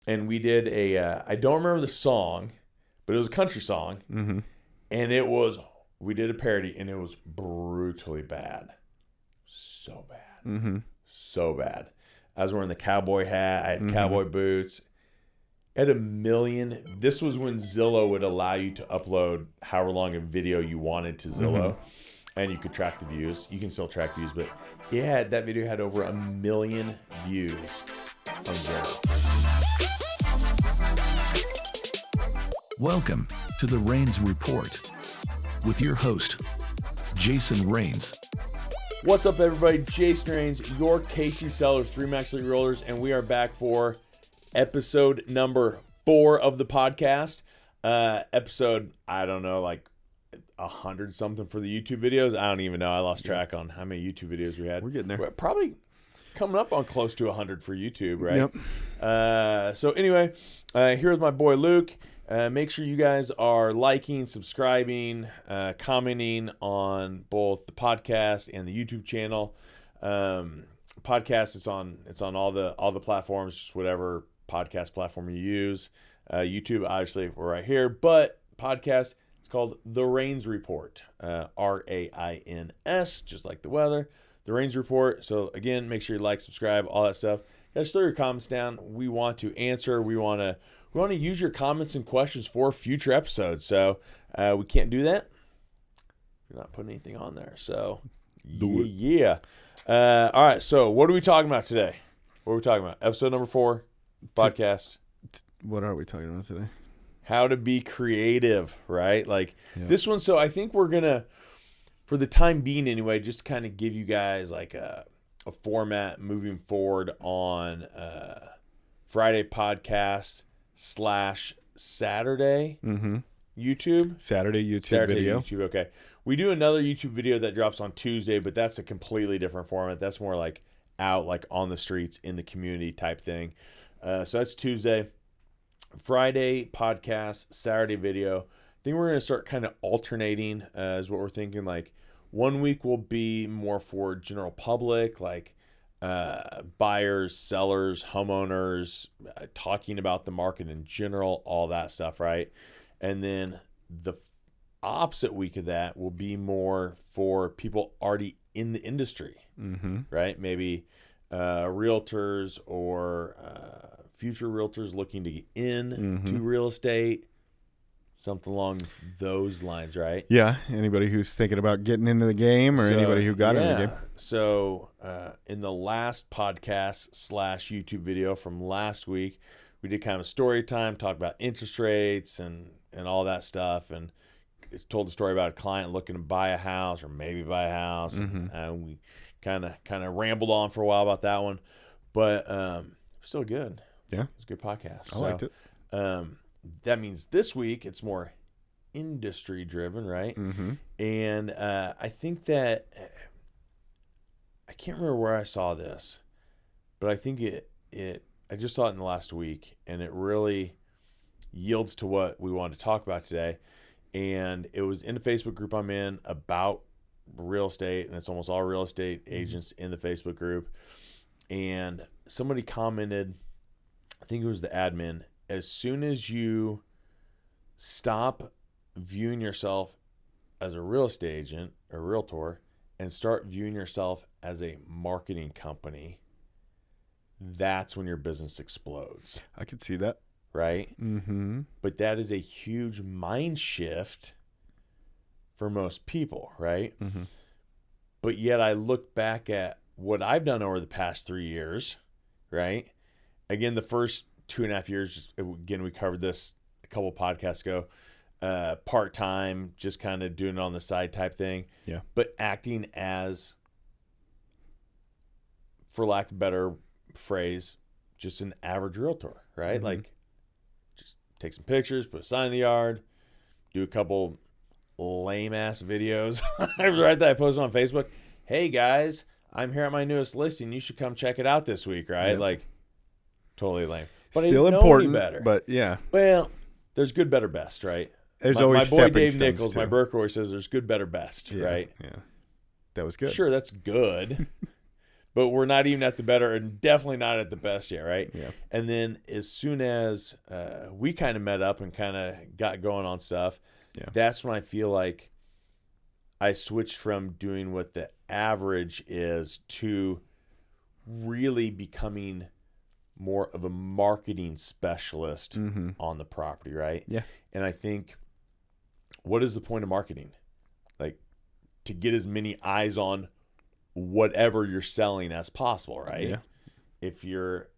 and we did I don't remember the song, but it was a country song, and we did a parody, and it was brutally bad, so bad, so bad. I was wearing the cowboy hat, I had cowboy boots. At a million, this was when Zillow would allow you to upload however long a video you wanted to Zillow, and you could track the views. You can still track views, but yeah, that video had over 1 million views on Zillow. Welcome to the Rains Report with your host, Jason Rains. What's up, everybody? Jason Rains, your KC seller, 3 Max Elite Realtors, and we are back for episode number 4 of the podcast. Episode, I don't know, like 100 something for the YouTube videos. I don't even know. I lost track on how many YouTube videos we had. We're getting there. We're probably coming up on close to 100 for YouTube, right? Yep. So anyway, here with my boy Luke. Make sure you guys are liking, subscribing, commenting on both the podcast and the YouTube channel. Podcast, it's on all the platforms, just whatever podcast platform you use. YouTube, obviously, we're right here, but podcast, it's called The Rains Report. RAINS, just like the weather. The Rains Report. So again, make sure you like, subscribe, all that stuff. Guys, throw your comments down. We want to answer. We want to use your comments and questions for future episodes. So we can't do that. We're not putting anything on there. So yeah. All right. So what are we talking about today? What are we talking about? Episode number 4, podcast. What are we talking about today? How to be creative, right? Like this one. So I think we're going to, for the time being anyway, just kind of give you guys like a format moving forward on Friday podcast / Saturday YouTube. Saturday video. YouTube, okay. We do another YouTube video that drops on Tuesday, but that's a completely different format. That's more like out, like on the streets, in the community type thing. So that's Tuesday. Friday podcast, Saturday video. I think we're going to start kind of alternating is what we're thinking. Like 1 week will be more for general public, like buyers, sellers, homeowners, talking about the market in general, all that stuff, right? And then the opposite week of that will be more for people already in the industry, right? Maybe realtors or future realtors looking to get into real estate, something along those lines, right? Yeah, anybody who's thinking about getting into the game or anybody who got into the game. So in the last podcast / YouTube video from last week, we did kind of a story time, talked about interest rates and all that stuff, and it's told the story about a client looking to buy a house or maybe buy a house, and we kind of rambled on for a while about that one, but still good. Yeah, it was a good podcast. I liked it. That means this week it's more industry driven, right? And I think that I can't remember where I saw this, but I think I just saw it in the last week, and it really yields to what we wanted to talk about today. And it was in a Facebook group I'm in about real estate, and it's almost all real estate agents in the Facebook group. And somebody commented, I think it was the admin, as soon as you stop viewing yourself as a real estate agent or realtor and start viewing yourself as a marketing company, that's when your business explodes. I could see that. Right? But that is a huge mind shift for most people, right? But yet I look back at what I've done over the past 3 years, right? Again, the first 2.5 years, again, we covered this a couple podcasts ago, part-time, just kind of doing it on the side type thing. Yeah. But acting as, for lack of a better phrase, just an average realtor, right? Like, just take some pictures, put a sign in the yard, do a couple lame-ass videos. Right that I posted on Facebook. Hey, guys, I'm here at my newest listing. You should come check it out this week, right? Yep. Like, totally lame. But still important, better. But yeah. Well, there's good, better, best, right? There's always my boy Dave stones Nichols, too. my broker, always says there's good, better, best, right? Yeah, that was good. Sure, that's good. but we're not even at the better and definitely not at the best yet, right? Yeah. And then as soon as we kind of met up and kind of got going on stuff, that's when I feel like I switched from doing what the average is to really becoming more of a marketing specialist on the property, right? Yeah. And I think, what is the point of marketing? Like, to get as many eyes on whatever you're selling as possible, right? Yeah. If you're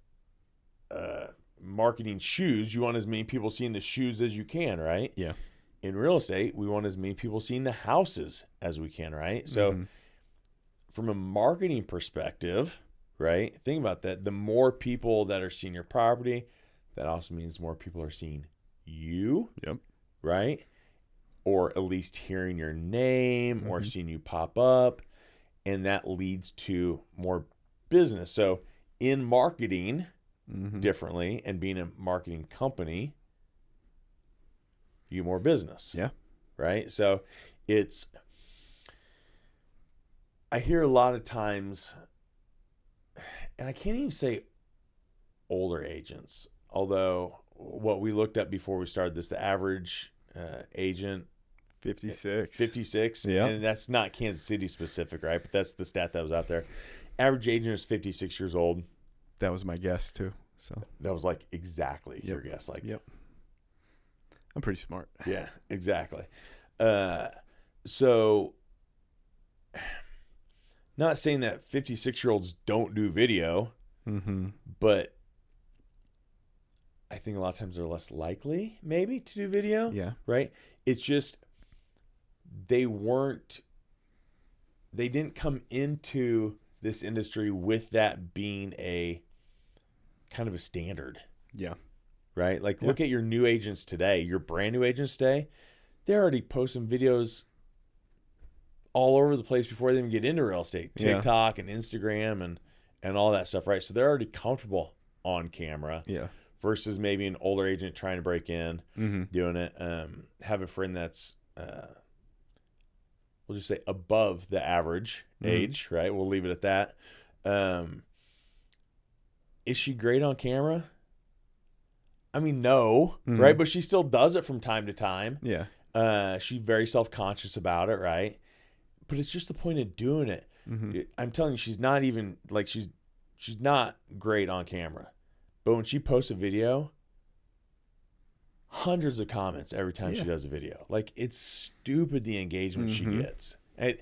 marketing shoes, you want as many people seeing the shoes as you can, right? Yeah. In real estate, we want as many people seeing the houses as we can, right? So from a marketing perspective, right, think about that. The more people that are seeing your property, that also means more people are seeing you, right? Or at least hearing your name or seeing you pop up. And that leads to more business. So in marketing differently and being a marketing company, you get more business. Yeah. Right? So I hear a lot of times, and I can't even say older agents, although what we looked at before we started this, the average agent, 56. Yeah. And that's not Kansas City specific, right? But that's the stat that was out there. Average agent is 56 years old. That was my guess too. So that was like exactly your guess. Like, I'm pretty smart. Yeah, exactly. So not saying that 56-year-olds don't do video, but I think a lot of times they're less likely maybe to do video. Yeah. Right? It's just they didn't come into this industry with that being a kind of a standard. Yeah. Right? Like, look at your new agents today, your brand new agents today. They're already posting videos all over the place before they even get into real estate. TikTok and Instagram and all that stuff, right? So they're already comfortable on camera. Yeah. Versus maybe an older agent trying to break in, doing it. Have a friend that's, we'll just say above the average age, right? We'll leave it at that. Is she great on camera? I mean, no, right? But she still does it from time to time. Yeah. She's very self-conscious about it, right? But it's just the point of doing it. I'm telling you, she's not even, like, she's not great on camera. But when she posts a video, hundreds of comments every time she does a video. Like, it's stupid the engagement she gets. And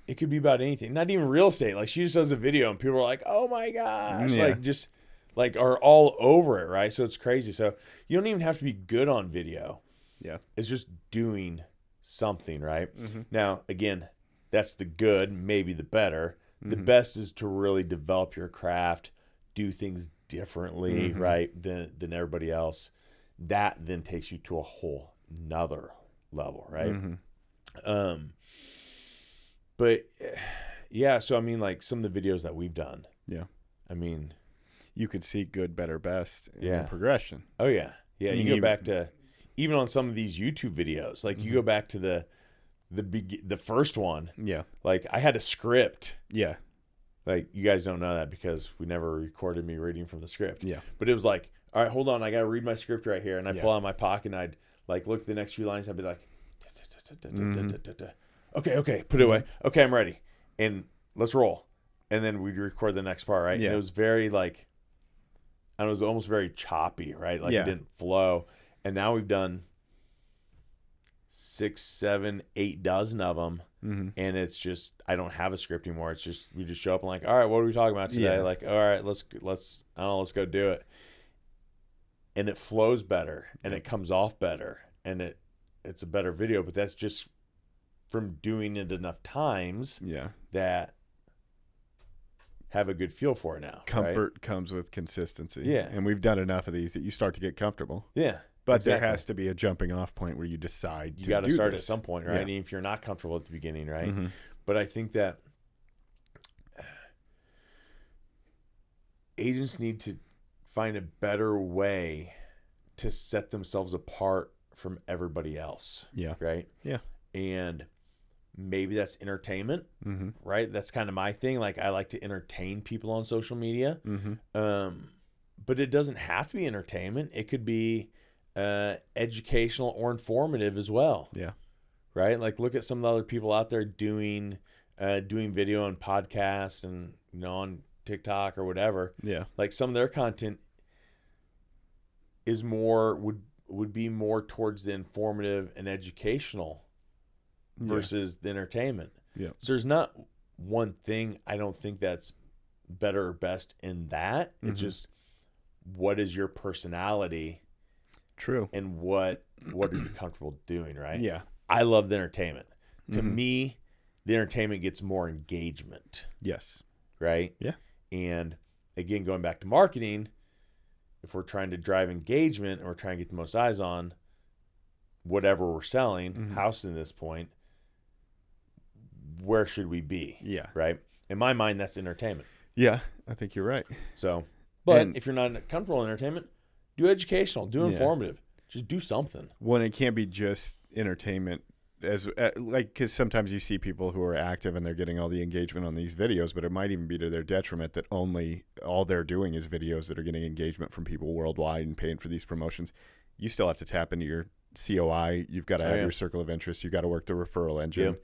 it could be about anything. Not even real estate. Like, she just does a video and people are like, oh my gosh. Like, just like are all over it, right? So it's crazy. So you don't even have to be good on video. Yeah. It's just doing something, right? Now, again, that's the good, maybe the better. The best is to really develop your craft, do things differently, right, than everybody else. That then takes you to a whole nother level, right? But yeah, so I mean, like, some of the videos that we've done, I mean, you could see good, better, best in the progression. Oh yeah, you go back to even on some of these YouTube videos, like you go back to the first one, like I had a script, like, you guys don't know that because we never recorded me reading from the script. But it was like, all right, hold on, I got to read my script right here. And I pull out my pocket and I'd like look at the next few lines. I'd be like, okay, put it away. Okay, I'm ready. And let's roll. And then we'd record the next part, right? And it was very like, and it was almost very choppy, right? Like it didn't flow. And now we've done 6, 7, 8 dozen of them. And it's just, I don't have a script anymore. It's just, we just show up and like, all right, what are we talking about today? Like, all right, let's go do it. And it flows better and it comes off better and it's a better video, but that's just from doing it enough times that have a good feel for it now. Comfort comes with consistency. Yeah. And we've done enough of these that you start to get comfortable. Yeah. But there has to be a jumping off point where you decide you got to start at some point, right? I mean, if you're not comfortable at the beginning, right? But I think that agents need to find a better way to set themselves apart from everybody else. Yeah. Right? Yeah. And maybe that's entertainment, Mm-hmm. right? That's kind of my thing. Like I like to entertain people on social media. Mm-hmm. But it doesn't have to be entertainment. It could be educational or informative as well. Yeah. Right? Like look at some of the other people out there doing video and podcasts and on TikTok or whatever. Yeah. Like some of their content is more would be more towards the informative and educational versus the entertainment. Yeah. So there's not one thing I don't think that's better or best in that. It's just what is your personality? True. And what are you comfortable doing, right? Yeah. I love the entertainment. To me, the entertainment gets more engagement, Yes. right? Yeah. And again, going back to marketing, if we're trying to drive engagement and we're trying to get the most eyes on whatever we're selling, house in this point, where should we be? Yeah. Right? In my mind, that's entertainment. Yeah. I think you're right. So, but And- if you're not comfortable in entertainment, do educational, do informative. Just do something. When it can't be just entertainment, because sometimes you see people who are active and they're getting all the engagement on these videos, but it might even be to their detriment that all they're doing is videos that are getting engagement from people worldwide and paying for these promotions. You still have to tap into your COI. You've got to have your circle of interest. You've got to work the referral engine,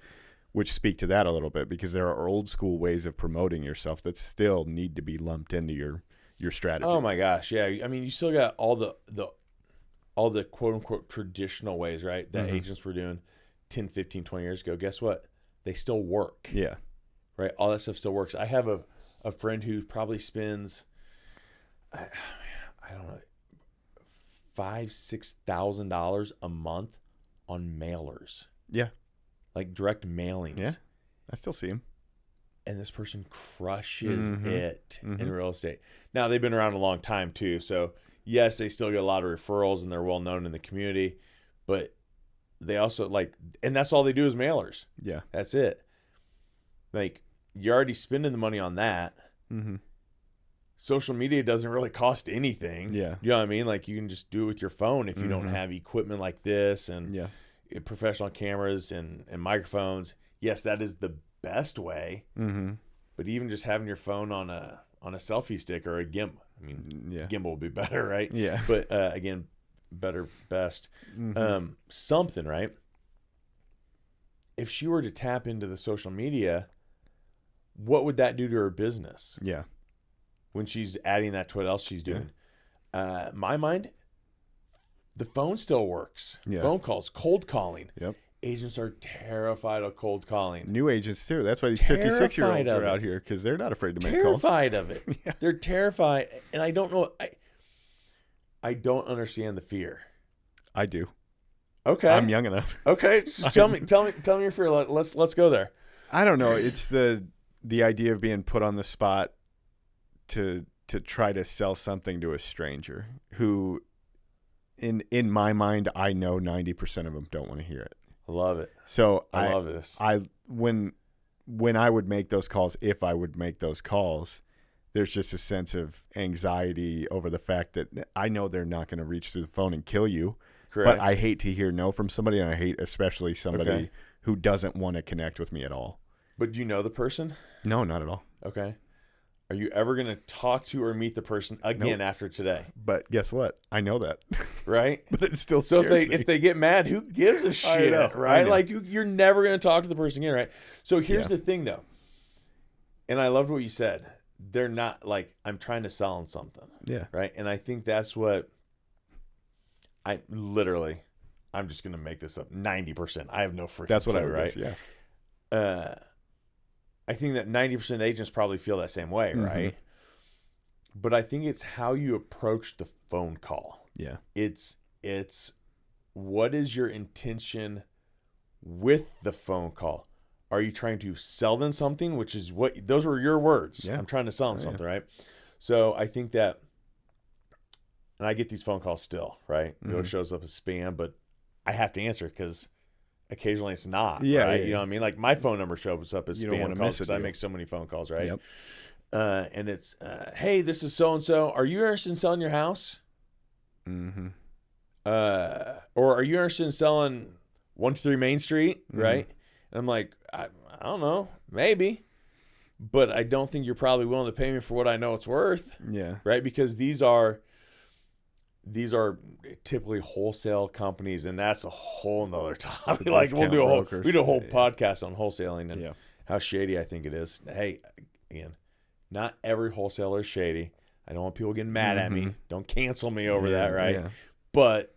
which speak to that a little bit, because there are old school ways of promoting yourself that still need to be lumped into your strategy. Oh my gosh, yeah. I mean, you still got all the quote unquote traditional ways, right? That agents were doing 10, 15, 20 years ago. Guess what? They still work. Yeah. Right? All that stuff still works. I have a friend who probably spends I don't know, $5,000-$6,000 a month on mailers. Yeah. Like direct mailings. Yeah. I still see him. And this person crushes it in real estate. Now, they've been around a long time too. So, yes, they still get a lot of referrals and they're well known in the community. But they also and that's all they do is mailers. Yeah. That's it. Like, you're already spending the money on that. Mm-hmm. Social media doesn't really cost anything. Yeah. You know what I mean? Like, you can just do it with your phone if you don't have equipment like this and professional cameras and microphones. Yes, that is the best way. Mm-hmm. But even just having your phone on a selfie stick or a gimbal. I mean, gimbal would be better, right? Yeah. But again, better, best. Something, right? If she were to tap into the social media, what would that do to her business? Yeah. When she's adding that to what else she's doing. My mind, the phone still works. Yeah. Phone calls, cold calling. Yep. Agents are terrified of cold calling. New agents too. That's why these 56-year-olds are out here, because they're not afraid to make calls. Terrified of it. They're terrified, and I don't know. I don't understand the fear. I do. Okay, I'm young enough. Okay, so tell me your fear. Let's go there. I don't know. It's the idea of being put on the spot to try to sell something to a stranger who, in my mind, I know 90% of them don't want to hear it. Love it. So I love this. When I would make those calls, if I would make those calls, there's just a sense of anxiety over the fact that I know they're not going to reach through the phone and kill you. Correct. But I hate to hear no from somebody, and I hate especially somebody who doesn't want to connect with me at all. But do you know the person? No, not at all. Okay. Are you ever going to talk to or meet the person again after today? But guess what? I know that. Right? But it still scares me. If they get mad, who gives a shit? know, right? I know. Like you're never going to talk to the person again, right? So here's the thing, though. And I loved what you said. They're not like, I'm trying to sell them something. Yeah. Right? And I think that's what I'm just going to make this up. 90%. I have no freaking That's what clue, I would right? guess, yeah. I think that 90% of agents probably feel that same way, right? But I think it's how you approach the phone call. Yeah. It's what is your intention with the phone call? Are you trying to sell them something, which is those were your words. Yeah. I'm trying to sell them something, right? So I think that, and I get these phone calls still, right? It always shows up as spam, but I have to answer because occasionally it's not. Yeah, right? yeah. You know what I mean? Like my phone number shows up as You don't spam wanna calls miss it, because I do you? make so many phone calls, right? Yep. And it's, hey, this is so-and-so. Are you interested in selling your house? Mm-hmm. Or are you interested in selling 123 Main Street? Right? And I'm like, I don't know, maybe, but I don't think you're probably willing to pay me for what I know it's worth. Yeah. Right, because these are typically wholesale companies, and that's a whole nother topic. Like we do a whole podcast on wholesaling and how shady I think it is. Hey, again, not every wholesaler is shady. I don't want people getting mad at me. Don't cancel me over that, right? Yeah. But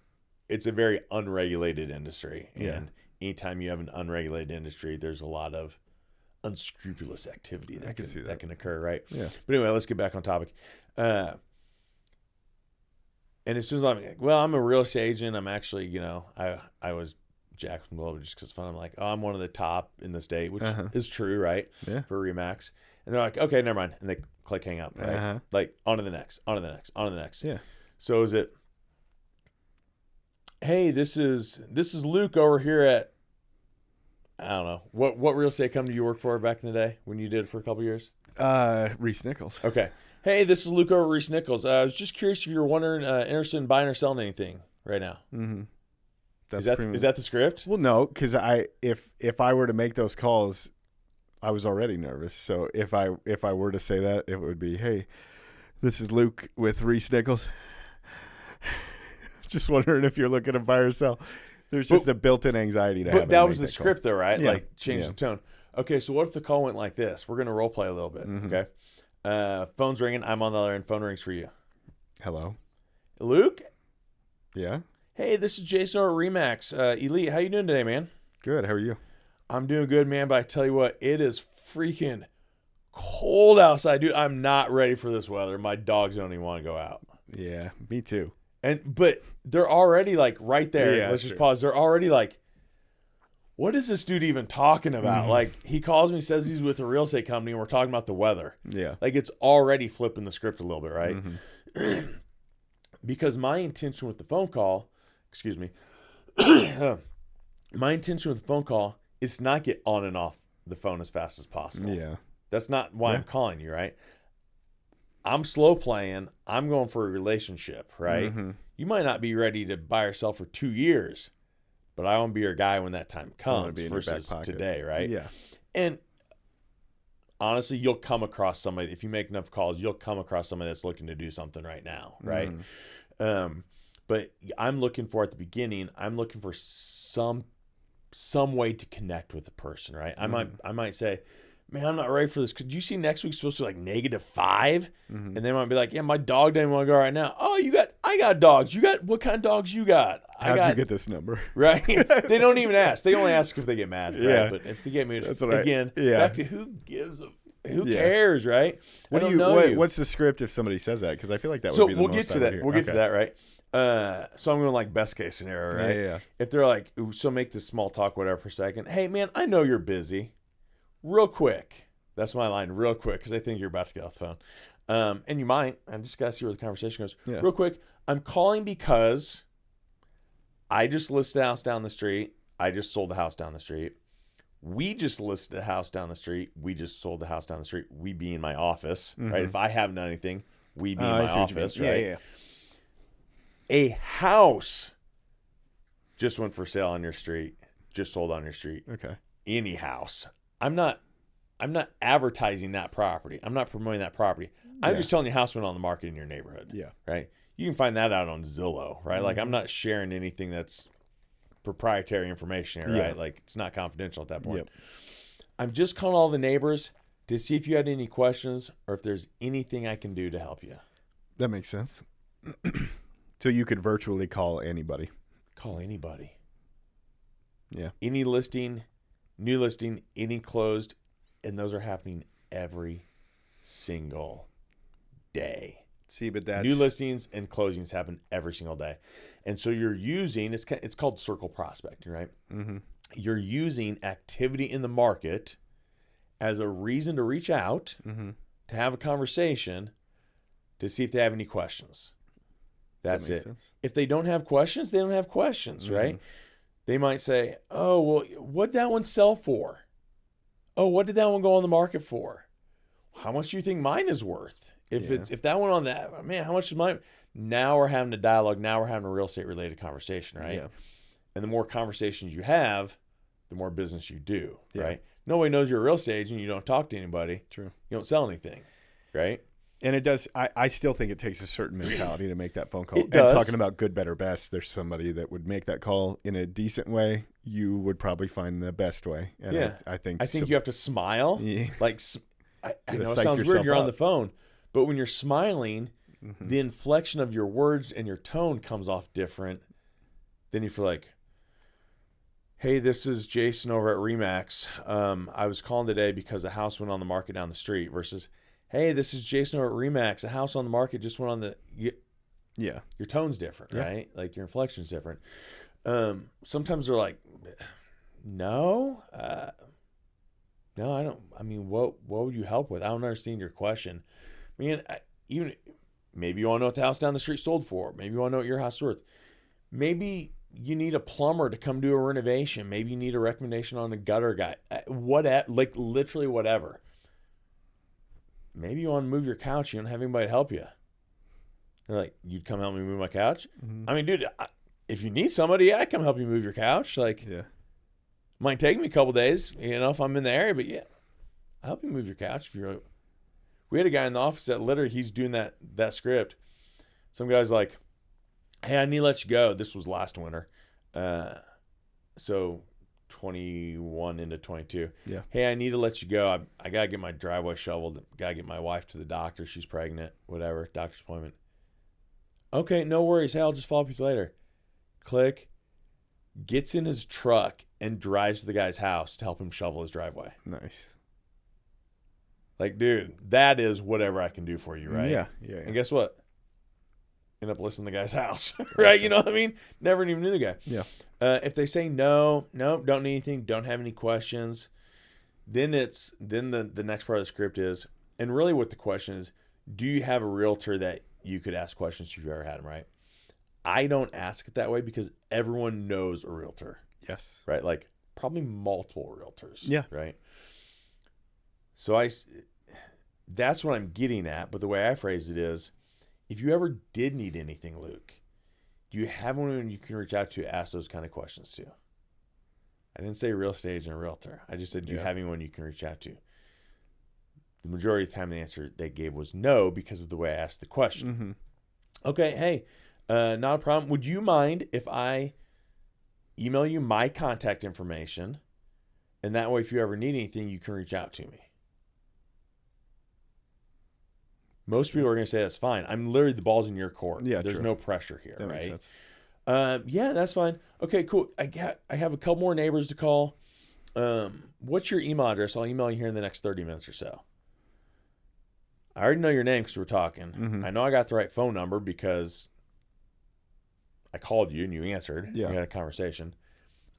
it's a very unregulated industry, and anytime you have an unregulated industry, there's a lot of unscrupulous activity that can occur, right? Yeah. But anyway, let's get back on topic. And as soon as I'm like, well, I'm a real estate agent. I'm actually, I was jacked from low just because fun. I'm like, oh, I'm one of the top in the state, which is true, right? Yeah. For RE/MAX. And they're like, okay, never mind. And they click hang up, right? Like, on to the next, on to the next, on to the next. Yeah. So is it, hey, this is Luke over here at, I don't know, what real estate company you worked for back in the day when you did it for a couple years? Reese Nichols. Okay. Hey, this is Luke over at Reese Nichols. I was just curious if you were wondering, interested in buying or selling anything right now. Mm-hmm. Is that the script? Well, no, because if I were to make those calls, I was already nervous. So if I were to say that, it would be, hey, this is Luke with Reese Nichols. Just wondering if you're looking to buy or sell. There's just a built-in anxiety to have. But that was the script, though, right? Yeah. Like, change the tone. Okay, so what if the call went like this? We're going to role play a little bit, okay? Phone's ringing. I'm on the other end. Phone rings for you. Hello. Luke? Yeah? Hey, this is Jason over at RE/MAX. Elite, how you doing today, man? Good. How are you? I'm doing good, man, but I tell you what, it is freaking cold outside. Dude, I'm not ready for this weather. My dogs don't even want to go out. Yeah, me too. But they're already like right there. Yeah, let's just pause. They're already like, what is this dude even talking about? Mm-hmm. Like, he calls me, says he's with a real estate company, and we're talking about the weather. Yeah. Like, it's already flipping the script a little bit, right? Mm-hmm. Because my intention with the phone call, my intention with the phone call is to not get on and off the phone as fast as possible. Yeah. That's not why I'm calling you, right? I'm slow playing. I'm going for a relationship, right? Mm-hmm. You might not be ready to buy or sell for 2 years, but I want to be your guy when that time comes versus today, right? Yeah. And honestly, you'll come across somebody, if you make enough calls, you'll come across somebody that's looking to do something right now, right? But I'm looking for, at the beginning, I'm looking for some way to connect with the person, right? I might say, man, I'm not ready for this. Could you see next week's supposed to be like -5? Mm-hmm. And they might be like, yeah, my dog doesn't want to go right now. Oh, I got dogs. What kind of dogs you got? How'd you get this number? Right. They don't even ask. They only ask if they get mad. Right? Yeah. But if they get me, that's again, back to who cares, right? What's the script if somebody says that? Because I feel like that would be the most. We'll get to that, right? So I'm going like best case scenario, right? Yeah. If they're like, so make this small talk, whatever, for a second. Hey, man, I know you're busy. Real quick. That's my line, real quick, because I think you're about to get off the phone. And you might. I just got to see where the conversation goes. Yeah. Real quick, I'm calling because I just listed a house down the street. I just sold the house down the street. We just listed a house down the street. We just sold the house down the street. We be in my office, right? If I haven't done anything, we be in my office, right? Yeah. A house just went for sale on your street, just sold on your street. Okay. Any house. I'm not advertising that property. I'm not promoting that property. I'm just telling you house went on the market in your neighborhood. Yeah. Right? You can find that out on Zillow, right? Mm-hmm. Like, I'm not sharing anything that's proprietary information here, right? Like, it's not confidential at that point. Yep. I'm just calling all the neighbors to see if you had any questions or if there's anything I can do to help you. That makes sense. So you could virtually call anybody. Call anybody. Yeah. Any listing, new listing, any closed, and those are happening every single day. See, but that's... New listings and closings happen every single day. And so you're using, it's called circle prospecting, right? Mm-hmm. You're using activity in the market as a reason to reach out, to have a conversation, to see if they have any questions. That's it. Sense. If they don't have questions, they don't have questions, right? They might say, oh, well, what did that one sell for? Oh, what did that one go on the market for? How much do you think mine is worth? If that one on that, man, how much is mine? Now we're having a dialogue. Now we're having a real estate related conversation, right? Yeah. And the more conversations you have, the more business you do, right? nobody knows you're a real estate agent. You don't talk to anybody. True. You don't sell anything, right? And it does. I still think it takes a certain mentality to make that phone call. It does. And talking about good, better, best, there's somebody that would make that call in a decent way. You would probably find the best way. And Yeah. I think you have to smile. Yeah. Like, I know it psych sounds weird. yourself You're on up. the phone, but when you're smiling, Mm-hmm. the inflection of your words and your tone comes off different. Then you feel like, hey, this is Jason over at Remax. I was calling today because a house went on the market down the street versus, hey, this is Jason over at Remax. A house on the market just went on the... Yeah. Your tone's different, Yeah. right? Like your inflection's different. Sometimes they're like, no, I don't. I mean, what would you help with? I don't understand your question. I mean, even maybe you want to know what the house down the street sold for. Maybe you want to know what your house is worth. Maybe you need a plumber to come do a renovation. Maybe you need a recommendation on a gutter guy. Like literally whatever. Maybe you want to move your couch. You don't have anybody to help you. They're like, you'd come help me move my couch? Mm-hmm. I mean, dude, if you need somebody, I come help you move your couch. Like, Yeah. might take me a couple days, if I'm in the area, but yeah, I'll help you move your couch. If you're, we had a guy in the office that literally he's doing that script. Some guy's like, hey, I need to let you go. This was last winter. So 21 into 22. Yeah. Hey, I need to let you go. I got to get my driveway shoveled. Got to get my wife to the doctor. She's pregnant, whatever, doctor's appointment. Okay, no worries. Hey, I'll just follow up with you later. Click. Gets in his truck and drives to the guy's house to help him shovel his driveway. Nice. Like, dude, that is whatever I can do for you, right? Yeah. And guess what? End up listening to the guy's house, right? You know what I mean? Never even knew the guy. Yeah. If they say no, don't need anything, don't have any questions, then the next part of the script is, and really what the question is, do you have a realtor that you could ask questions if you've ever had them, right? I don't ask it that way because everyone knows a realtor. Yes. Right? Like probably multiple realtors. Yeah. Right? So that's what I'm getting at. But the way I phrase it is, if you ever did need anything, Luke, do you have anyone you can reach out to ask those kind of questions to? I didn't say real estate agent or realtor. I just said, do you have anyone you can reach out to? The majority of the time, the answer they gave was no because of the way I asked the question. Mm-hmm. Okay, hey, not a problem. Would you mind if I email you my contact information, and that way if you ever need anything, you can reach out to me? Most people are going to say that's fine. I'm literally, the ball's in your court. Yeah, there's true. no pressure here, That right? makes sense. Yeah, that's fine. Okay, cool. I have a couple more neighbors to call. What's your email address? I'll email you here in the next 30 minutes or so. I already know your name because we're talking. Mm-hmm. I know I got the right phone number because I called you and you answered. Yeah. We had a conversation.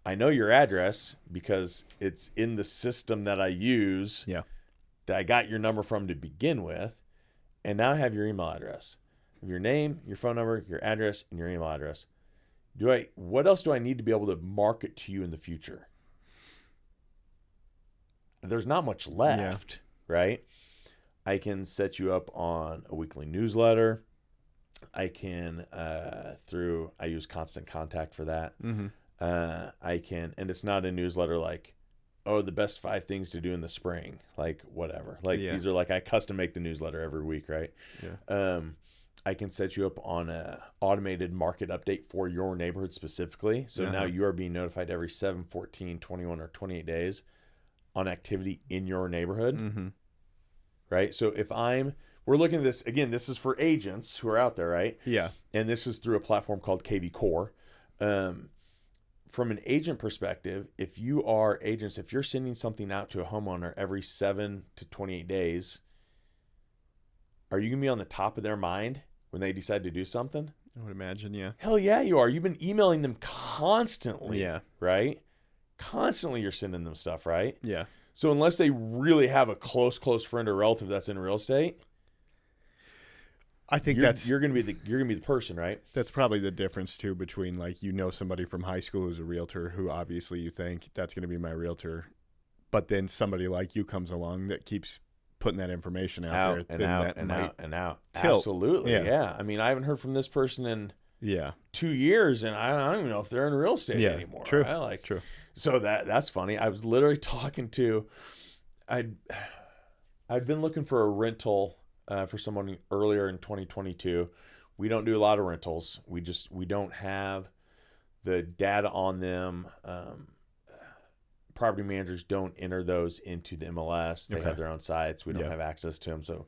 I know your address because it's in the system that I use. Yeah. That I got your number from to begin with. And now I have your email address. Your name, your phone number, your address, and your email address. What else do I need to be able to market to you in the future? There's not much left, right? I can set you up on a weekly newsletter. I can, I use Constant Contact for that. Mm-hmm. And it's not a newsletter like, oh, the best 5 things to do in the spring, like whatever. Like these are like, I custom make the newsletter every week, right? Yeah. I can set you up on a automated market update for your neighborhood specifically. So now you are being notified every 7, 14, 21, or 28 days on activity in your neighborhood. Mm-hmm. Right? So we're looking at this, again, this is for agents who are out there, right? Yeah. And this is through a platform called KV Core. From an agent perspective, if you're sending something out to a homeowner every 7 to 28 days, are you going to be on the top of their mind when they decide to do something? I would imagine, yeah. Hell yeah, you are. You've been emailing them constantly. Yeah. Right? Constantly you're sending them stuff, right? Yeah. So unless they really have a close friend or relative that's in real estate, I think you're gonna be the person, right? That's probably the difference too between like somebody from high school who's a realtor who obviously you think that's going to be my realtor, but then somebody like you comes along that keeps putting that information out there and out. Tilt. Absolutely, yeah. I mean, I haven't heard from this person in 2 years, and I don't even know if they're in real estate anymore. True. Right? Like, true. So that's funny. I was literally talking to, I'd been looking for a rental for someone earlier in 2022. We don't do a lot of rentals. We don't have the data on them. Property managers don't enter those into the MLS. They have their own sites. We don't have access to them. So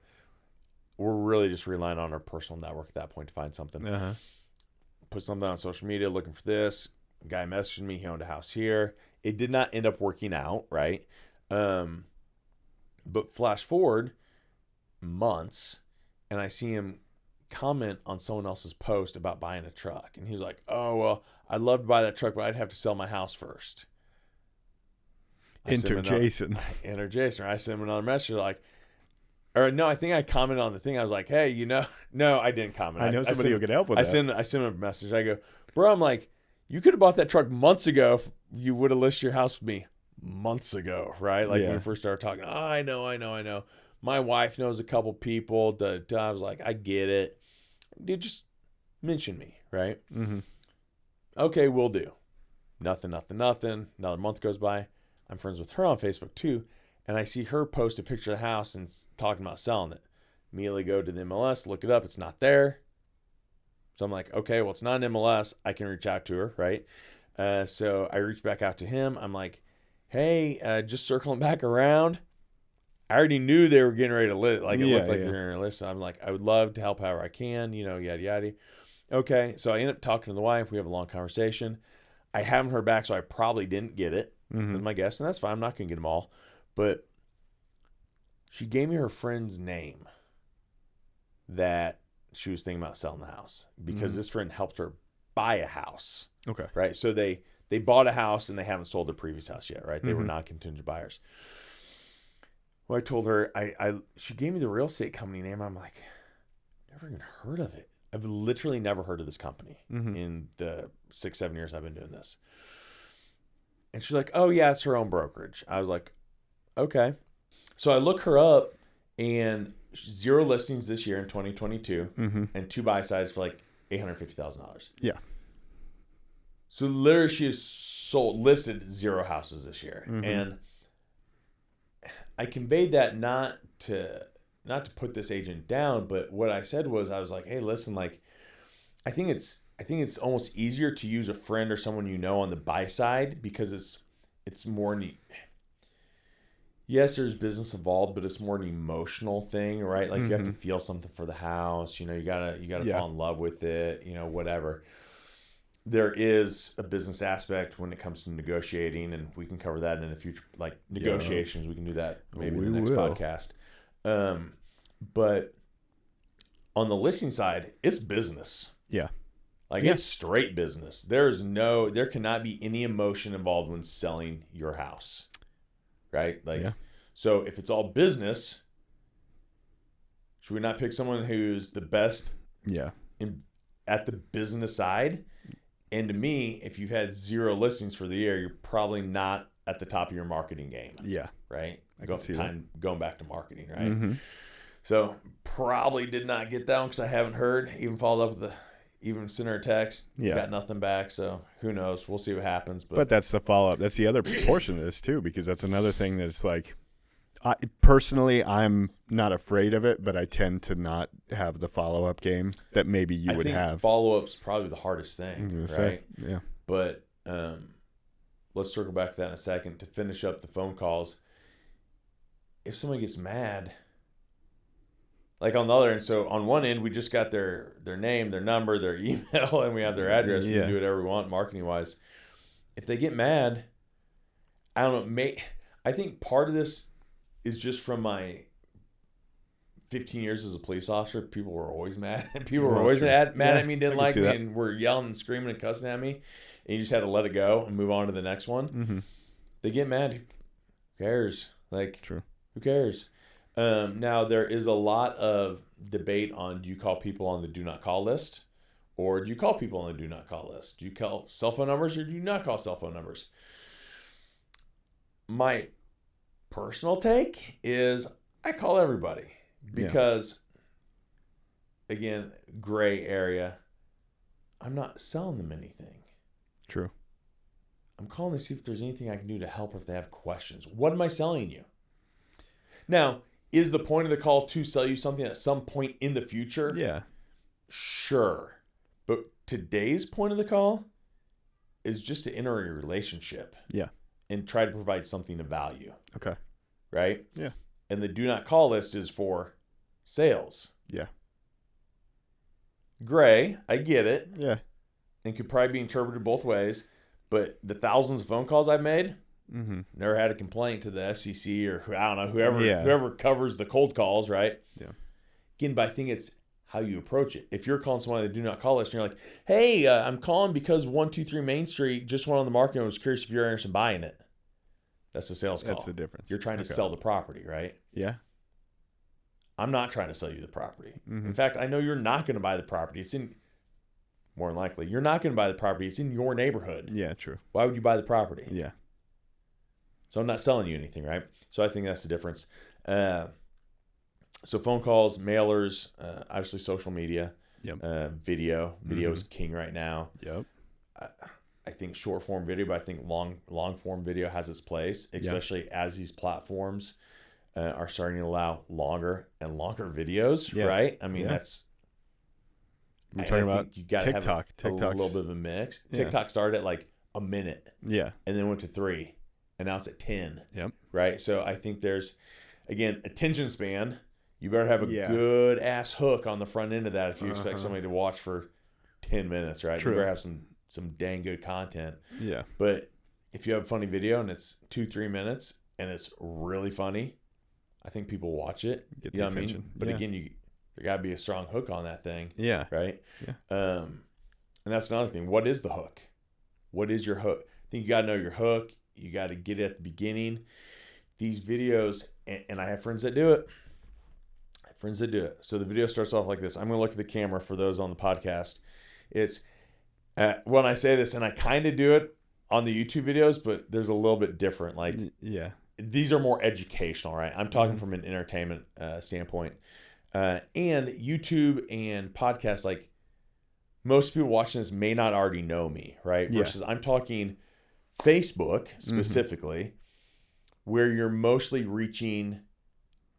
we're really just relying on our personal network at that point to find something. Put something on social media looking for this. Guy messaged me. He owned a house here. It did not end up working out, right? But flash forward months, and I see him comment on someone else's post about buying a truck. And he was like, oh, well, I'd love to buy that truck, but I'd have to sell my house first. Enter Jason. I sent him another message like, or no, I think I commented on the thing. I was like, hey, no, I didn't comment. I know somebody who could help with that. I sent him a message. I go, bro, I'm like, you could have bought that truck months ago if you would have listed your house with me months ago, right? Like when we first started talking, I know. My wife knows a couple people. I was like, I get it. Dude, just mention me, right? Mm-hmm. Okay, we'll do. Nothing. Another month goes by. I'm friends with her on Facebook too. And I see her post a picture of the house and talking about selling it. Immediately go to the MLS, look it up. It's not there. So I'm like, okay, well, it's not an MLS. I can reach out to her, right? So I reached back out to him. I'm like, hey, just circling back around. I already knew they were getting ready to list. Like, it looked like they were going to list. So I'm like, I would love to help however I can, yada, yada. Okay, so I end up talking to the wife. We have a long conversation. I haven't heard back, so I probably didn't get it. That's my guess, and that's fine. I'm not going to get them all. But she gave me her friend's name that she was thinking about selling the house because this friend helped her buy a house. Okay. Right? So they bought a house and they haven't sold their previous house yet, right? They were not contingent buyers. Well, I told her, she gave me the real estate company name. I'm like, never even heard of it. I've literally never heard of this company in the 6-7 years I've been doing this. And she's like, oh, yeah, it's her own brokerage. I was like, okay. So I look her up, and 0 listings this year in 2022 and 2 buy sides for like $850,000. Yeah. So literally she has listed 0 houses this year. And I conveyed that not to put this agent down, but what I said was, I was like, hey, listen, like, I think it's almost easier to use a friend or someone you know on the buy side because it's more neat. Yes, there's business involved, but it's more an emotional thing, right? Like you have to feel something for the house, you gotta fall in love with it, whatever. There is a business aspect when it comes to negotiating, and we can cover that in a future, like negotiations. We can do that maybe in the next podcast. But on the listing side, it's business. Yeah. Like it's straight business. There cannot be any emotion involved when selling your house. Right? Like, so if it's all business, should we not pick someone who's the best at the business side? And to me, if you've had 0 listings for the year, you're probably not at the top of your marketing game. Yeah. Right? Going back to marketing, right? So probably did not get that one because I haven't heard. Even followed up with even sent her a text. Got nothing back. So who knows? We'll see what happens. But that's the follow-up. That's the other portion of this too, because that's another thing that it's like, personally, I'm not afraid of it, but I tend to not have the follow-up game that maybe you would have. Follow-up's probably the hardest thing, right? Yeah. But let's circle back to that in a second. To finish up the phone calls, if someone gets mad, like on the other end, so on one end, we just got their name, their number, their email, and we have their address. We can do whatever we want marketing-wise. If they get mad, I don't know. I think part of this is just from my 15 years as a police officer. People were always mad. People were always mad at me, didn't like me, and were yelling and screaming and cussing at me. And you just had to let it go and move on to the next one. They get mad. Who cares? Like, who cares? Now, there is a lot of debate on, do you call people on the do not call list, or do you call people on the do not call list? Do you call cell phone numbers, or do you not call cell phone numbers? My personal take is I call everybody because, again, gray area, I'm not selling them anything. True. I'm calling to see if there's anything I can do to help or if they have questions. What am I selling you? Now, is the point of the call to sell you something at some point in the future? Yeah. Sure. But today's point of the call is just to enter a relationship. Yeah. And try to provide something of value. Okay. Right? Yeah. And the do not call list is for sales. Yeah. Gray, I get it. Yeah. And could probably be interpreted both ways. But the thousands of phone calls I've made, never had a complaint to the FCC or I don't know, whoever covers the cold calls, right? Yeah. Again, but I think it's how you approach it. If you're calling someone that do not call list and you're like, hey, I'm calling because 123 Main Street just went on the market and was curious if you're interested in buying it. That's the sales call. That's the difference. You're trying to sell the property, right? Yeah. I'm not trying to sell you the property. In fact, I know you're not going to buy the property. It's in, more than likely, you're not going to buy the property. It's in your neighborhood. Yeah, true. Why would you buy the property? Yeah. So I'm not selling you anything, right? So I think that's the difference. So phone calls, mailers, obviously social media, video. Video is king right now. Yep. I think short form video, but I think long form video has its place, especially as these platforms are starting to allow longer and longer videos, right? I mean, that's... We're talking about you gotta TikTok. Have a little bit of a mix. Yeah. TikTok started at like a minute. Yeah. And then went to 3. And now it's at 10. Yep. Right? So I think there's, again, attention span. You better have a good ass hook on the front end of that if you expect somebody to watch for 10 minutes, right? True. You better have some dang good content. Yeah. But if you have a funny video and it's 2-3 minutes and it's really funny, I think people watch it. Get you the know attention. What I mean? But again, there got to be a strong hook on that thing. Yeah. Right? Yeah. And that's another thing. What is the hook? What is your hook? I think you got to know your hook. You got to get it at the beginning. These videos, and I have friends that do it. So the video starts off like this. I'm going to look at the camera for those on the podcast. It's, when I say this, and I kind of do it on the YouTube videos, but there's a little bit different. Like, these are more educational, right? I'm talking from an entertainment standpoint. And YouTube and podcasts, like most people watching this may not already know me, right? Versus I'm talking Facebook specifically, where you're mostly reaching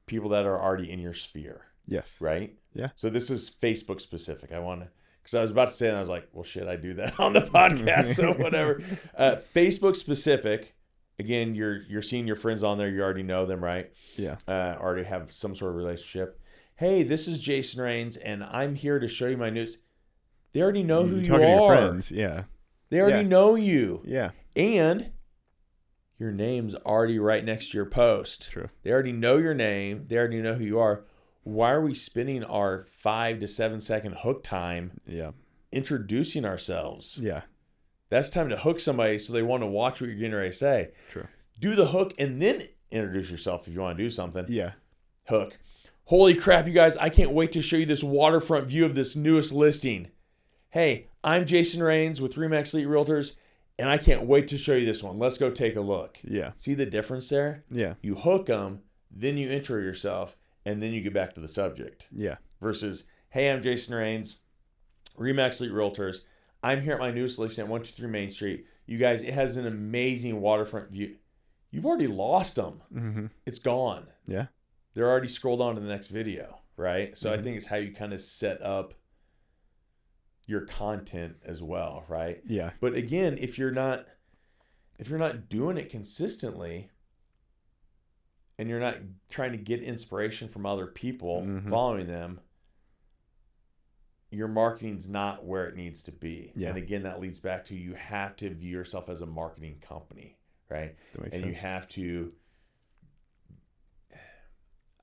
people that are already in your sphere. Yes. Right? Yeah. So this is Facebook specific. Because I was about to say, and I was like, well, shit, I do that on the podcast, so whatever. Facebook specific. Again, you're seeing your friends on there. You already know them, right? Yeah. Already have some sort of relationship. Hey, this is Jason Rains, and I'm here to show you my news. They already know who you are. Talking to your friends, yeah. They already know you. Yeah. And your name's already right next to your post. True. They already know your name. They already know who you are. Why are we spending our 5 to 7 second hook time introducing ourselves? Yeah. That's time to hook somebody so they want to watch what you're getting ready to say. True. Do the hook and then introduce yourself if you want to do something. Yeah. Hook. Holy crap, you guys. I can't wait to show you this waterfront view of this newest listing. Hey, I'm Jason Rains with REMAX Elite Realtors, and I can't wait to show you this one. Let's go take a look. Yeah. See the difference there? Yeah. You hook them, then you intro yourself, and then you get back to the subject. Yeah. Versus, hey, I'm Jason Rains, REMAX Elite Realtors. I'm here at my newest listing at 123 Main Street. You guys, it has an amazing waterfront view. You've already lost them. Mm-hmm. It's gone. Yeah. They're already scrolled on to the next video, right? So I think it's how you kind of set up your content as well, right? Yeah. But again, if you're not doing it consistently and you're not trying to get inspiration from other people following them, your marketing's not where it needs to be. Yeah. And again, that leads back to you have to view yourself as a marketing company, right? That makes and sense. You have to,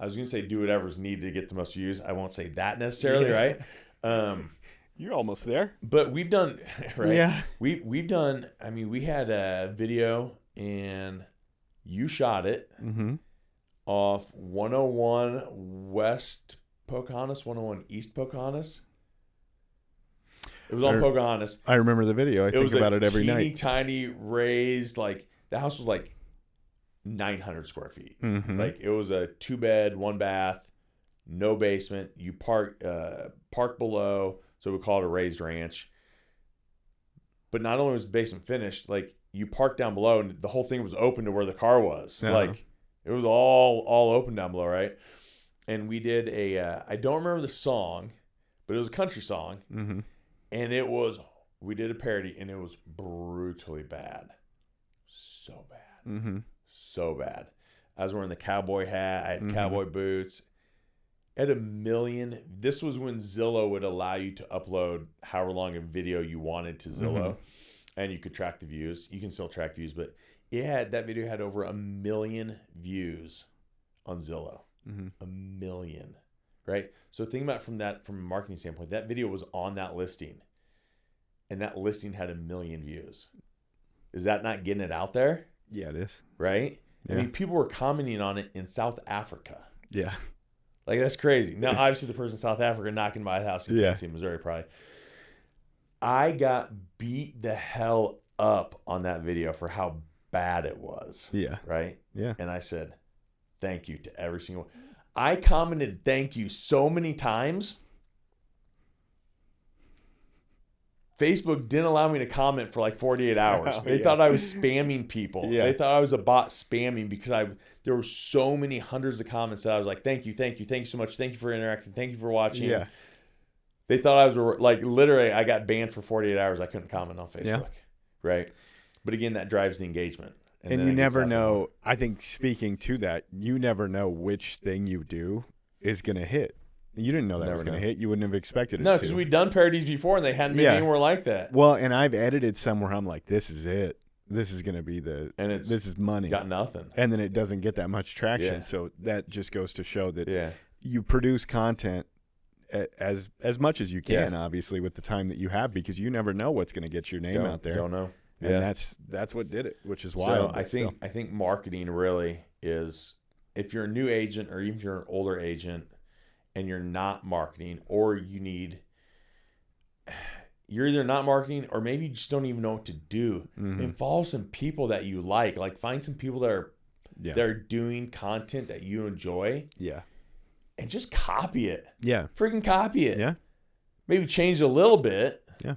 I was going to say do whatever's needed to get the most views. I won't say that necessarily, right? You're almost there. But we've done, right? Yeah. We've done, I mean, we had a video and you shot it off 101 West Pocahontas, 101 East Pocahontas. It was on Pocahontas. I remember the video. I think about it every night. Teeny tiny raised, like the house was like 900 square feet. Like it was a 2-bed, 1-bath, no basement. You park below, so we call it a raised ranch. But not only was the basement finished, like you parked down below and the whole thing was open to where the car was. Uh-huh. Like it was all open down below, right? And we did I don't remember the song, but it was a country song. Mm-hmm. And we did a parody and it was brutally bad. So bad. Mm-hmm. So bad. I was wearing the cowboy hat. I had cowboy boots. I had 1 million. This was when Zillow would allow you to upload however long a video you wanted to Zillow. And you could track the views. You can still track views, but that video had over 1 million views on Zillow. 1 million, right? So think about from a marketing standpoint, that video was on that listing, and that listing had 1 million views. Is that not getting it out there? Yeah, it is. Right? Yeah. I mean, people were commenting on it in South Africa. Yeah. Like, that's crazy. Now, obviously, the person in South Africa knocking by the house in Kansas City, Missouri, probably. I got beat the hell up on that video for how bad it was. Yeah. Right? Yeah. And I said, thank you to every single one. I commented thank you so many times. Facebook didn't allow me to comment for like 48 hours. They thought I was spamming people. Yeah. They thought I was a bot spamming because there were so many hundreds of comments that I was like, thank you so much. Thank you for interacting. Thank you for watching. Yeah. They thought I was like, literally, I got banned for 48 hours. I couldn't comment on Facebook. Yeah. Right. But again, that drives the engagement. And you never know. I think speaking to that, you never know which thing you do is going to hit. You didn't know that was going to hit. You wouldn't have expected it to. No, because we'd done parodies before and they hadn't been anywhere like that. Well, and I've edited somewhere I'm like, this is it. This is going to be this is money. Got nothing. And then it doesn't get that much traction. Yeah. So that just goes to show that Yeah. you produce content as much as you can, obviously, with the time that you have, because you never know what's going to get your name out there. Don't know. And that's what did it, which is wild. So I think marketing really is, if you're a new agent or even if you're an older agent and you're not marketing, or you're either not marketing or maybe you just don't even know what to do. And follow some people that you like. Like, find some people that are doing content that you enjoy. Yeah. And just copy it. Yeah. Freaking copy it. Yeah. Maybe change it a little bit. Yeah.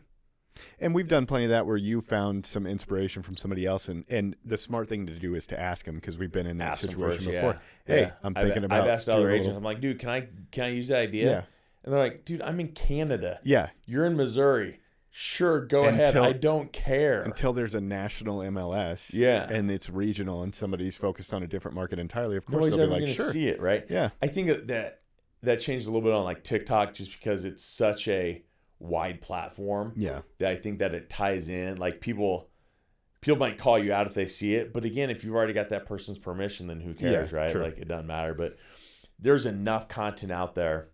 And we've done plenty of that where you found some inspiration from somebody else. And the smart thing to do is to ask them, because we've been in that situation before. Yeah. Hey, I'm thinking about. I've asked other agents. I'm like, dude, can I use that idea? Yeah. And they're like, dude, I'm in Canada. Yeah. You're in Missouri. Sure, go ahead. I don't care. Until there's a national MLS. Yeah. And it's regional and somebody's focused on a different market entirely. Of course, Nobody's they'll ever be like, going to sure. see it, right? Yeah. I think that changed a little bit on like TikTok, just because it's such a wide platform. Yeah. That I think that it ties in. Like, people might call you out if they see it, but again, if you've already got that person's permission, then who cares, right? True. Like, it doesn't matter. But there's enough content out there,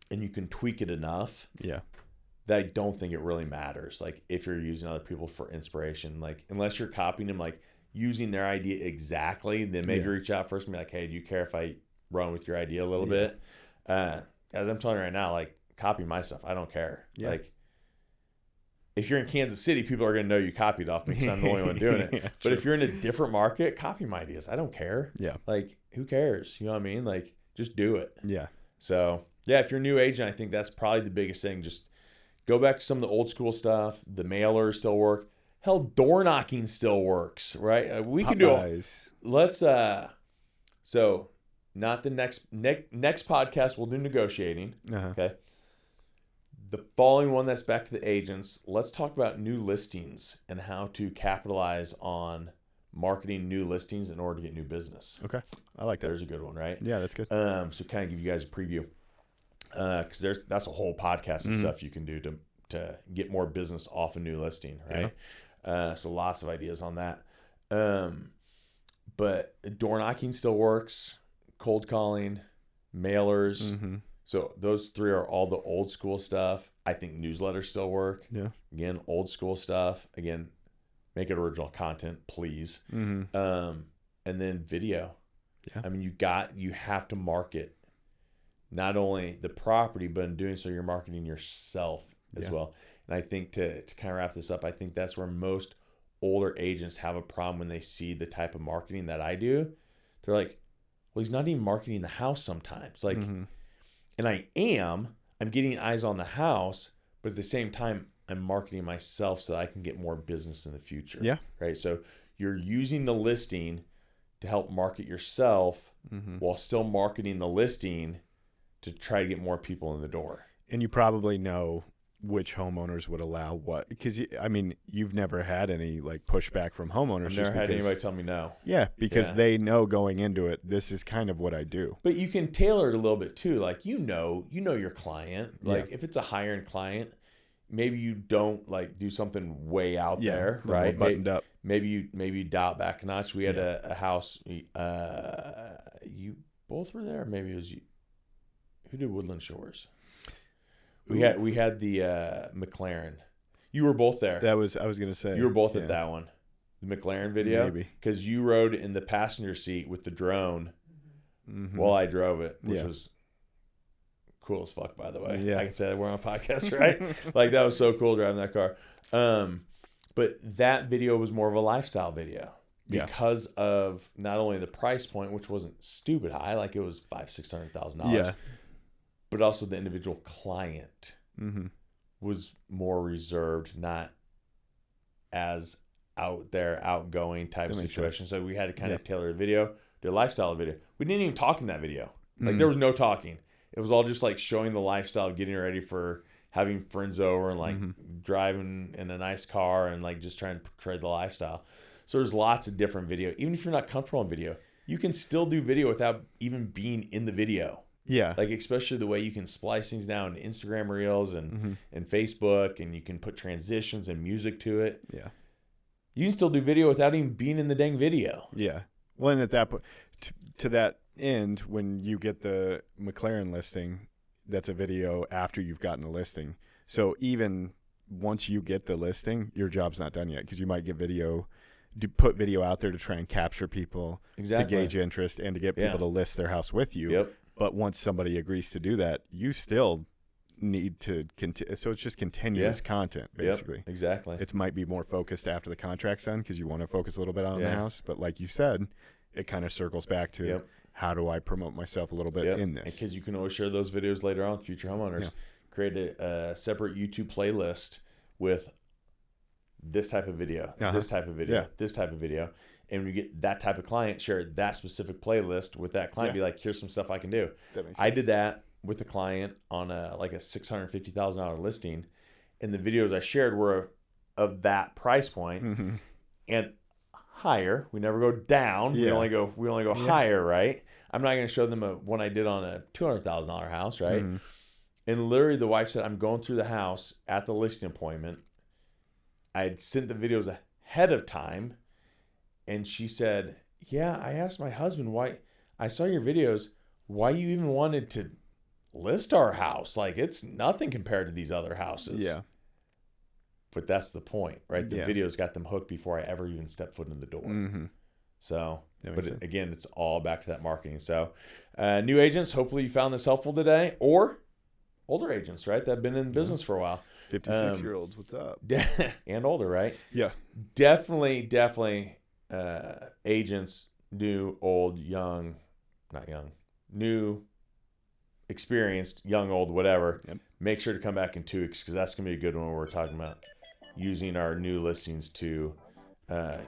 and you can tweak it enough. Yeah. That I don't think it really matters. Like, if you're using other people for inspiration, like, unless you're copying them, like using their idea exactly, then maybe reach out first and be like, hey, do you care if I run with your idea a little bit? As I'm telling you right now, like, copy my stuff. I don't care. Yeah. Like, if you're in Kansas City, people are going to know you copied off me because I'm the only one doing it. Yeah, but if you're in a different market, copy my ideas. I don't care. Yeah. Like, who cares? You know what I mean? Like, just do it. Yeah. So, yeah, if you're a new agent, I think that's probably the biggest thing. Just go back to some of the old school stuff. The mailers still work. Hell, door knocking still works, right? We can do it. Let's, so not the next podcast, we'll do negotiating. Okay. The following one that's back to the agents, let's talk about new listings and how to capitalize on marketing new listings in order to get new business. Okay. I like that. There's a good one, right? Yeah, that's good. So kind of give you guys a preview. Because that's a whole podcast of stuff you can do to get more business off a new listing, right? Yeah. So lots of ideas on that. But door knocking still works, cold calling, mailers. So those three are all the old school stuff. I think newsletters still work. Yeah. Again, old school stuff. Again, make it original content, please. And then video. Yeah. I mean, you have to market not only the property, but in doing so, you're marketing yourself as well. And I think to kind of wrap this up, I think that's where most older agents have a problem when they see the type of marketing that I do. They're like, well, he's not even marketing the house sometimes. Like, and I'm getting eyes on the house, but at the same time, I'm marketing myself so that I can get more business in the future. Yeah. Right. So you're using the listing to help market yourself while still marketing the listing to try to get more people in the door. And you probably know which homeowners would allow what, because I mean, you've never had any like pushback from homeowners. I've never had anybody tell me no. Yeah, because they know going into it, this is kind of what I do. But you can tailor it a little bit too. Like you know your client. Like if it's a higher end client, maybe you don't like do something way out there, right? Buttoned up. Maybe you dial it back a notch. We had a house. You both were there. Maybe it was you. Who did Woodland Shores? We had the McLaren. You were both there. I was going to say. You were both at that one. The McLaren video. Maybe. Because you rode in the passenger seat with the drone while I drove it, which was cool as fuck, by the way. Yeah. I can say that we're on a podcast, right? Like, that was so cool driving that car. But that video was more of a lifestyle video because of not only the price point, which wasn't stupid high, like it was $500,000-$600,000. Yeah. But also the individual client was more reserved, not as out there, outgoing type of situation. So we had to kind of tailor a video, do a lifestyle video. We didn't even talk in that video. Like there was no talking. It was all just like showing the lifestyle, getting ready for having friends over and like driving in a nice car and like just trying to portray the lifestyle. So there's lots of different video. Even if you're not comfortable in video, you can still do video without even being in the video. Yeah. Like especially the way you can splice things down to Instagram Reels and Facebook, and you can put transitions and music to it. Yeah. You can still do video without even being in the dang video. Yeah. Well, and at that point, to that end, when you get the McLaren listing, that's a video after you've gotten the listing. So even once you get the listing, your job's not done yet, because you might get put video out there to try and capture people, to gauge interest, and to get people to list their house with you. Yep. But once somebody agrees to do that, you still need to continue. So it's just continuous content, basically. Yep, exactly. It might be more focused after the contract's done, because you want to focus a little bit on the house. But like you said, it kind of circles back to how do I promote myself a little bit in this? Because you can always share those videos later on with future homeowners. Yeah. Create a separate YouTube playlist with this type of video, this type of video, this type of video. And when you get that type of client, share that specific playlist with that client. Be like, here's some stuff I can do. That makes sense. I did that with a client on a $650,000 listing. And the videos I shared were of that price point and higher. We never go down. We only go higher, right? I'm not going to show them one I did on a $200,000 house, right? And literally the wife said, I'm going through the house at the listing appointment. I had sent the videos ahead of time. And she said, yeah, I asked my husband why I saw your videos, why you even wanted to list our house. Like, it's nothing compared to these other houses. Yeah. But that's the point, right? The videos got them hooked before I ever even stepped foot in the door. So, again, it's all back to that marketing. So, new agents, hopefully you found this helpful today, or older agents, right? That have been in business for a while. 56-year-olds, what's up? And older, right? Yeah. Definitely. Agents, new, old, young, not young, new, experienced, young, old, whatever. Make sure to come back in 2 weeks, because that's going to be a good one where we're talking about using our new listings to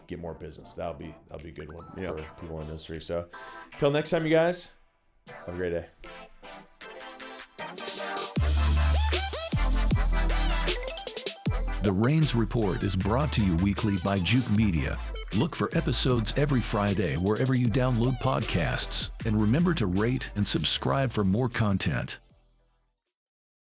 get more business. That'll be a good one for people in the industry. So until next time, you guys, have a great day. The Rains Report is brought to you weekly by Juke Media. Look for episodes every Friday wherever you download podcasts. And remember to rate and subscribe for more content.